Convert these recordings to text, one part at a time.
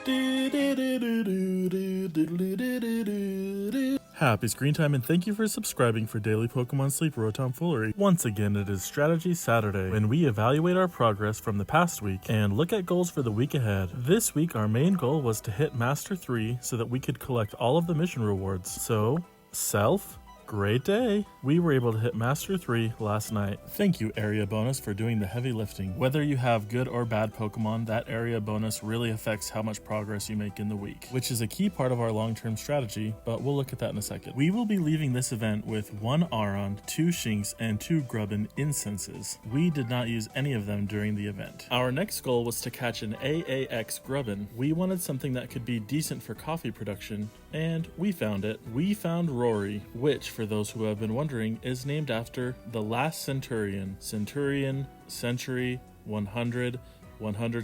Happy screen time and thank you for subscribing for Daily Pokemon Sleep Tomfoolery. Once again, it is Strategy Saturday, when we evaluate our progress from the past week and look at goals for the week ahead. This week, our main goal was to hit Master 3 so that we could collect all of the mission rewards. So, self, great day! We were able to hit Master 3 last night. Thank you, Area Bonus, for doing the heavy lifting. Whether you have good or bad Pokemon, that Area Bonus really affects how much progress you make in the week, which is a key part of our long-term strategy, but we'll look at that in a second. We will be leaving this event with 1 Aron, 2 Shinx, and 2 Grubbin incenses. We did not use any of them during the event. Our next goal was to catch an AAX Grubbin. We wanted something that could be decent for coffee production, and we found it. We found Rory, which, for those who have been wondering, is named after the last Centurion. Century, 100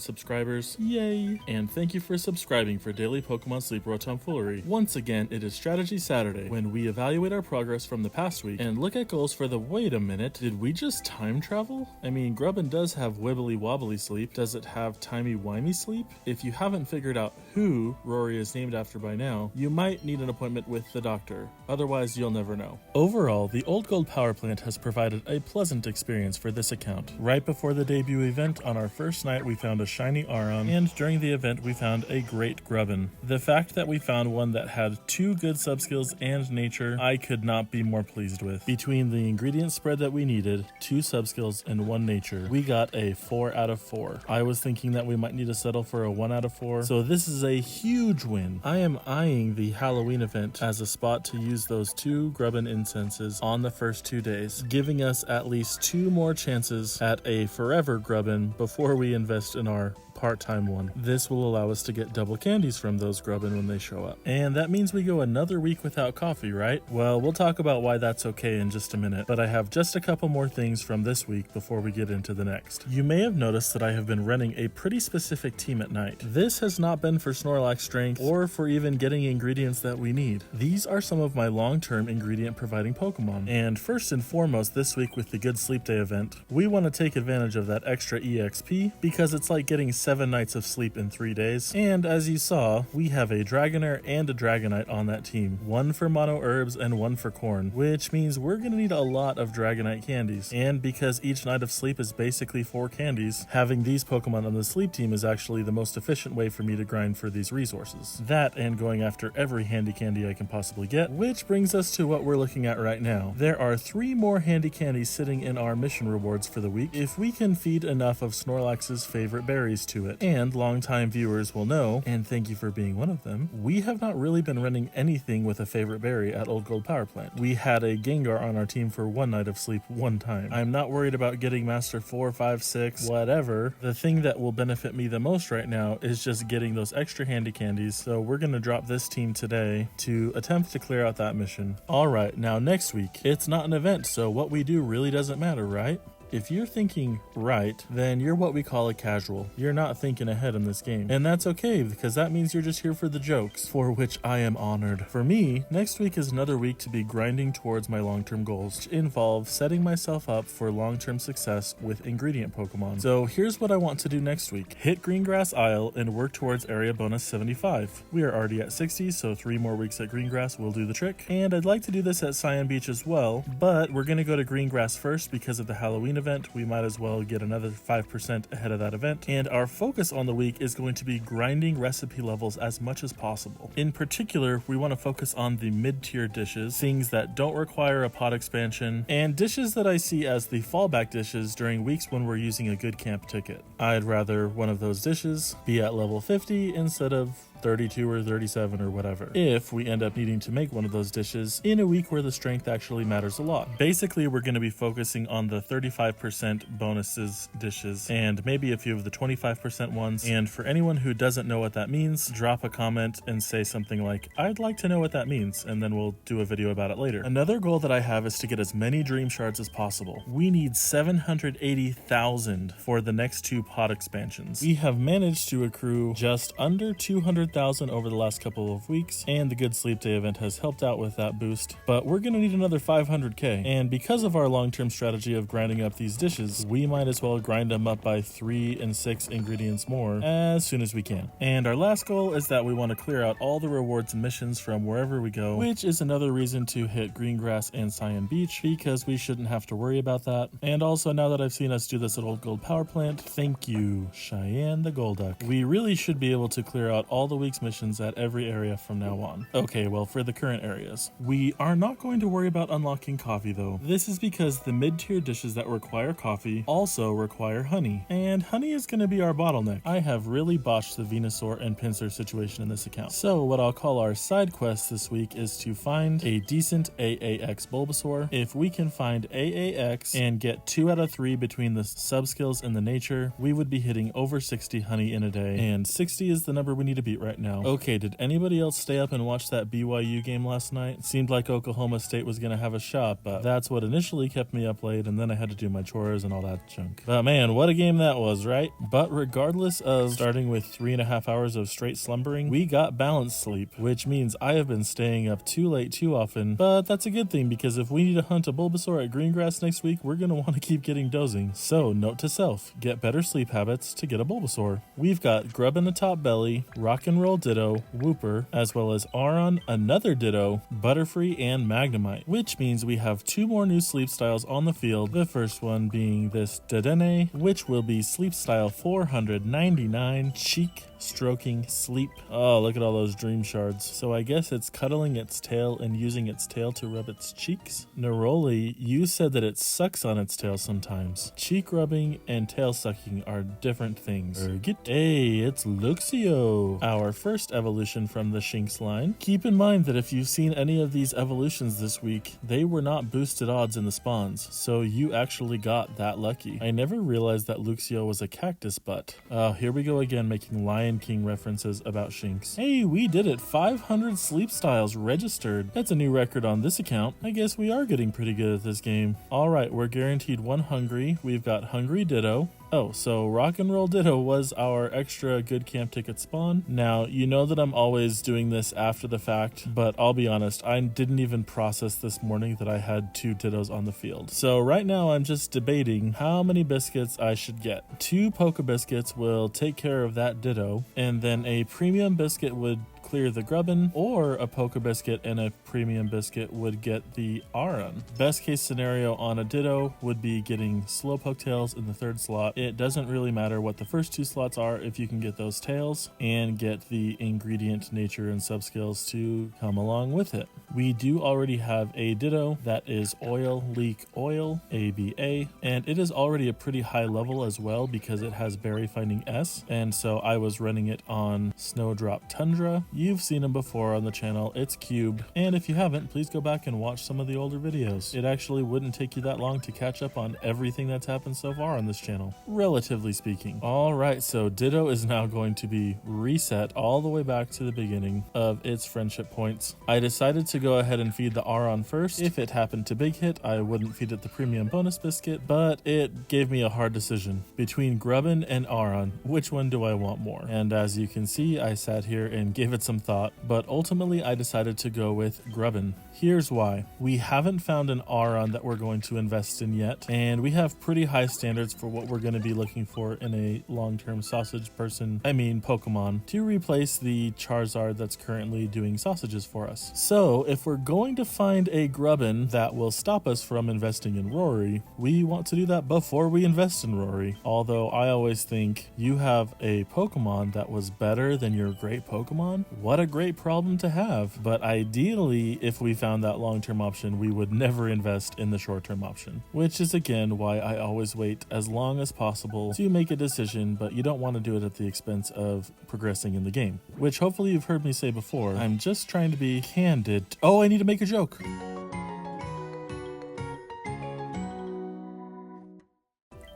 subscribers. Yay! And thank you for subscribing for Daily Pokemon Sleep Tomfoolery. Once again, it is Strategy Saturday, when we evaluate our progress from the past week and look at goals for the wait a minute, did we just time travel? I mean, Grubbin does have wibbly wobbly sleep. Does it have timey wimey sleep? If you haven't figured out who Rory is named after by now, you might need an appointment with the doctor. Otherwise, you'll never know. Overall, the Old Gold Power Plant has provided a pleasant experience for this account. Right before the debut event, on our first night, we found a shiny Aron, and during the event we found a great Grubbin. The fact that we found one that had 2 good subskills and nature, I could not be more pleased with. Between the ingredient spread that we needed, 2 subskills, and 1 nature, we got a 4 out of 4. I was thinking that we might need to settle for a 1 out of 4, so this is a huge win. I am eyeing the Halloween event as a spot to use those 2 Grubbin incenses on the first 2 days, giving us at least 2 more chances at a forever Grubbin before we invest in our part-time one. This will allow us to get double candies from those Grubbin when they show up. And that means we go another week without coffee, right? Well, we'll talk about why that's okay in just a minute, but I have just a couple more things from this week before we get into the next. You may have noticed that I have been running a pretty specific team at night. This has not been for Snorlax strength or for even getting ingredients that we need. These are some of my long-term ingredient providing Pokemon. And first and foremost, this week with the Good Sleep Day event, we want to take advantage of that extra EXP because it's like getting 7 nights of sleep in 3 days. And as you saw, we have a Dragonair and a Dragonite on that team. 1 for Mono Herbs and 1 for Corn, which means we're going to need a lot of Dragonite candies. And because each night of sleep is basically 4 candies, having these Pokemon on the sleep team is actually the most efficient way for me to grind for these resources. That and going after every handy candy I can possibly get, which brings us to what we're looking at right now. There are 3 more handy candies sitting in our mission rewards for the week if we can feed enough of Snorlax's favorite berries to it. And longtime viewers will know, and thank you for being one of them, we have not really been running anything with a favorite berry at Old Gold Power Plant. We had a Gengar on our team for 1 night of sleep 1 time. I'm not worried about getting Master 4, 5, 6, whatever. The thing that will benefit me the most right now is just getting those extra handy candies, so we're going to drop this team today to attempt to clear out that mission. Alright, now next week, it's not an event, so what we do really doesn't matter, right? If you're thinking right, then you're what we call a casual. You're not thinking ahead in this game. And that's okay, because that means you're just here for the jokes, for which I am honored. For me, next week is another week to be grinding towards my long-term goals, which involve setting myself up for long-term success with ingredient Pokemon. So here's what I want to do next week. Hit Greengrass Isle and work towards area bonus 75. We are already at 60, so 3 more weeks at Greengrass will do the trick. And I'd like to do this at Cyan Beach as well, but we're gonna go to Greengrass first because of the Halloween event. We might as well get another 5% ahead of that event, and our focus on the week is going to be grinding recipe levels as much as possible. In particular, we want to focus on the mid-tier dishes, things that don't require a pot expansion, and dishes that I see as the fallback dishes during weeks when we're using a good camp ticket. I'd rather one of those dishes be at level 50 instead of 32 or 37 or whatever, if we end up needing to make one of those dishes in a week where the strength actually matters a lot. Basically, we're going to be focusing on the 35% bonuses dishes and maybe a few of the 25% ones. And for anyone who doesn't know what that means, drop a comment and say something like, I'd like to know what that means, and then we'll do a video about it later. Another goal that I have is to get as many dream shards as possible. We need 780,000 for the next 2 pod expansions. We have managed to accrue just under 200,000 100,000 over the last couple of weeks, and the Good Sleep Day event has helped out with that boost, but we're gonna need another 500k, and because of our long-term strategy of grinding up these dishes, we might as well grind them up by 3 and 6 ingredients more as soon as we can. And our last goal is that we want to clear out all the rewards and missions from wherever we go, which is another reason to hit Greengrass and Cyan Beach, because we shouldn't have to worry about that. And also, now that I've seen us do this at Old Gold Power Plant, thank you, Cheyenne the Golduck. We really should be able to clear out all the week's missions at every area from now on. Okay, well, for the current areas. We are not going to worry about unlocking coffee though. This is because the mid-tier dishes that require coffee also require honey, and honey is going to be our bottleneck. I have really botched the Venusaur and Pinsir situation in this account. So what I'll call our side quest this week is to find a decent AAX Bulbasaur. If we can find AAX and get 2 out of 3 between the sub-skills and the nature, we would be hitting over 60 honey in a day, and 60 is the number we need to beat right now. Okay, did anybody else stay up and watch that BYU game last night? It seemed like Oklahoma State was going to have a shot, but that's what initially kept me up late, and then I had to do my chores and all that junk. But man, what a game that was, right? But regardless of starting with 3.5 hours of straight slumbering, we got balanced sleep, which means I have been staying up too late too often, but that's a good thing, because if we need to hunt a Bulbasaur at Greengrass next week, we're going to want to keep getting dozing. So note to self, get better sleep habits to get a Bulbasaur. We've got Grubbin the Top Belly, Rock and Roll Ditto, Wooper, as well as Aron, another Ditto, Butterfree, and Magnemite, which means we have 2 more new sleep styles on the field, the first one being this Dedenne, which will be sleep style 499, Cheek Stroking Sleep. Oh, look at all those dream shards. So I guess it's cuddling its tail and using its tail to rub its cheeks. Neroli, you said that it sucks on its tail sometimes. Cheek rubbing and tail sucking are different things. Hey, it's Luxio, our first evolution from the Shinx line. Keep in mind that if you've seen any of these evolutions this week, they were not boosted odds in the spawns, so you actually got that lucky. I never realized that Luxio was a cactus butt. Here we go again, making Lion King references about Shinx. Hey, we did it! 500 sleep styles registered. That's a new record on this account. I guess we are getting pretty good at this game. Alright, we're guaranteed 1 Hungry. We've got Hungry Ditto. Oh, so Rock and Roll Ditto was our extra good camp ticket spawn. Now, you know that I'm always doing this after the fact, but I'll be honest, I didn't even process this morning that I had 2 Dittos on the field. So right now I'm just debating how many biscuits I should get. 2 Poke Biscuits will take care of that Ditto, and then a premium biscuit would clear the Grubbin, or a Poke Biscuit and a premium biscuit would get the Aron. Best case scenario on a Ditto would be getting Slowpoke tails in the 3rd slot. It doesn't really matter what the first 2 slots are if you can get those tails and get the ingredient, nature, and subskills to come along with it. We do already have a Ditto that is Oil Leak Oil, ABA, and it is already a pretty high level as well because it has Berry Finding S, and so I was running it on Snowdrop Tundra. You've seen him before on the channel, it's Cubed, and if you haven't, please go back and watch some of the older videos. It actually wouldn't take you that long to catch up on everything that's happened so far on this channel, relatively speaking. Alright, so Ditto is now going to be reset all the way back to the beginning of its friendship points. I decided to go ahead and feed the Aron first. If it happened to big hit, I wouldn't feed it the premium bonus biscuit, but it gave me a hard decision between Grubbin and Aron. Which one do I want more? And as you can see, I sat here and gave it some thought, but ultimately I decided to go with Grubbin. Here's why. We haven't found an Aron that we're going to invest in yet, and we have pretty high standards for what we're going to be looking for in a long-term Pokemon to replace the Charizard that's currently doing sausages for us. So if we're going to find a Grubbin that will stop us from investing in Rory, we want to do that before we invest in Rory. Although I always think you have a Pokemon that was better than your great Pokemon, what a great problem to have. But ideally, if we found that long-term option, we would never invest in the short-term option, which is again why I always wait as long as possible to make a decision, but you don't want to do it at the expense of progressing in the game, which hopefully you've heard me say before. I'm just trying to be candid. Oh, I need to make a joke.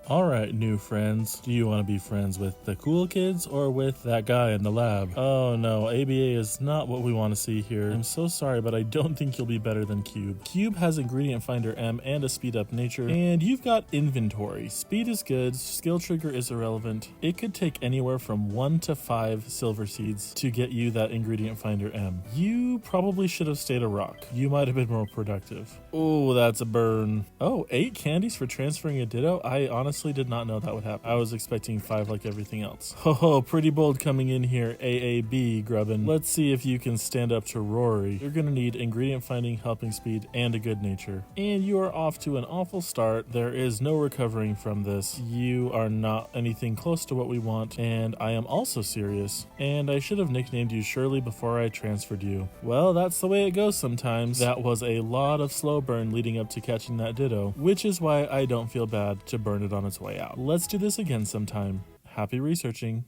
Alright, new friends. Do you want to be friends with the cool kids or with that guy in the lab? Oh no, ABA is not what we want to see here. I'm so sorry, but I don't think you'll be better than Cube. Cube has Ingredient Finder M and a speed up nature, and you've got inventory. Speed is good, skill trigger is irrelevant. It could take anywhere from 1 to 5 silver seeds to get you that Ingredient Finder M. You probably should have stayed a rock. You might have been more productive. Oh, that's a burn. Oh, 8 candies for transferring a Ditto? I honestly did not know that would happen. I was expecting 5 like everything else. Ho, pretty bold coming in here, AAB, Grubbin. Let's see if you can stand up to Rory. You're gonna need ingredient finding, helping speed, and a good nature. And you are off to an awful start. There is no recovering from this. You are not anything close to what we want, and I am also serious. And I should have nicknamed you Shirley before I transferred you. Well, that's the way it goes sometimes. That was a lot of slow burn leading up to catching that Ditto, which is why I don't feel bad to burn it on its way out. Let's do this again sometime. Happy researching.